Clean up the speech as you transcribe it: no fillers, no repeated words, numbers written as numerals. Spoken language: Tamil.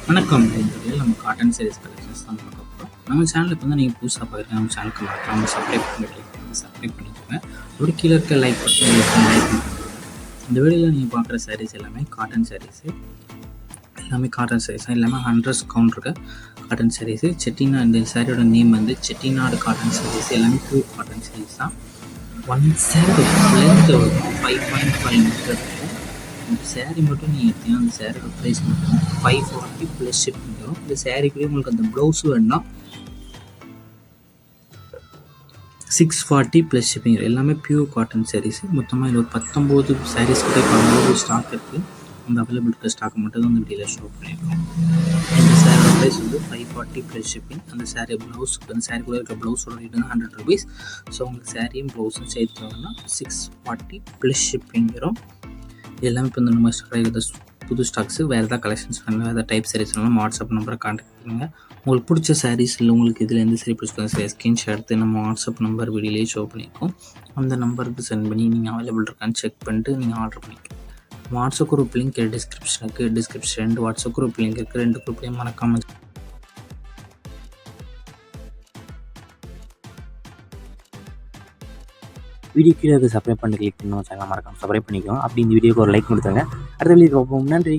வணக்கம். இந்த வீடியோவில் நம்ம காட்டன் சாரீஸ் கலெக்ஷன்ஸ் தான் பார்க்க போகிறோம். நம்ம சேனலுக்கு வந்து நீங்கள் புதுசாக பார்க்குறீங்க, நம்ம சேனலுக்கு மறக்காம சப்ஸ்கிரைப் பண்ணிக்கோங்க. ஒரு கீழே இருக்க லைக் பட்டன் லைக் பண்ணிக்கோங்க. இந்த வீடியோவில் நீங்கள் பார்க்குற சாரீஸ் எல்லாமே காட்டன் சாரீஸு, எல்லாமே காட்டன் சாரீஸ் தான், எல்லாமே 100 கவுண்ட் இருக்க காட்டன் சாரீஸு. செட்டிநாடு, இந்த சாரியோட நேம் வந்து செட்டிநாடு காட்டன் சாரீஸ். எல்லாமே பியூர் காட்டன் சாரீஸ் தான். ஒன் சாரி லென்த் 5.5 மீட்டர் இருக்கும். இந்த சேரீ மட்டும் நீங்கள் எடுத்தீங்கன்னா அந்த சேரீயோட ப்ரைஸ் மட்டும் 540 ப்ளஸ் ஷிப்பிங் வரும். இந்த சேரீக்குள்ளேயே உங்களுக்கு அந்த ப்ளவுஸ் வேணுன்னா 640 ப்ளஸ் ஷிப்பிங் வரும். எல்லாமே பியூர் காட்டன் சாரீஸ். மொத்தமாக இது ஒரு 19 சாரீஸ் கிட்ட இப்போ ஸ்டாக் இருக்குது. அந்த அவைலபிள் இருக்க ஸ்டாக் மட்டும் தான் இந்த வீடியோவில் ஷோ பண்ணியிருக்கோம். இந்த சேரீயோட ப்ரைஸ் வந்து 540 ப்ளஸ் ஷிப்பிங். அந்த சேரீ ப்ளவுஸ், அந்த சேரீ கூட இருக்க ப்ளவுஸோட ரேட் வந்து 100 ருபீஸ். ஸோ உங்களுக்கு சேரீயும் ப்ளவுஸும் சேர்த்து வாங்கினா 640 ப்ளஸ் ஷிப்பிங் வரும். எல்லாமே இப்போ இந்த நம்ம கிடைக்கிற புது ஸ்டாக்ஸு. வேறு எதாவது கலெக்ஷன்ஸ் வேணும், வேறு டைப் சாரீஸ் வேணும், வாட்ஸ்அப் நம்பரை கான்டாக்ட் பண்ணுங்கள். உங்களுக்கு பிடிச்ச சாரீஸ் இல்லை, உங்களுக்கு இதில் எந்த சாரீ பிடிச்சிருக்கோம் சார் ஸ்க்ரீன்ஷாட் எடுத்து நம்ம வாட்ஸ்அப் நம்பர் வீடியோலேயே ஷோ பண்ணியிருக்கோம். அந்த நம்பருக்கு சென்ட் பண்ணி நீங்கள் அவைலபிள் இருக்கான்னு செக் பண்ணிட்டு நீங்கள் ஆர்டர் பண்ணிக்கலாம். WhatsApp group link description 2 WhatsApp group link இருக்குது. 2 குரூப்லேயும் மறக்காமல் வீடியோ கீழே சப்ஸ்கிரைப் பண்ணி கிளிக் பண்ணணும். சேனல் மறக்காம சப்ஸ்கிரைப் பண்ணிக்கோங்க. அப்படி இந்த வீடியோக்கு ஒரு லைக் கொடுத்துருங்க. அடுத்த வீடியோ பார்ப்போம். நன்றி.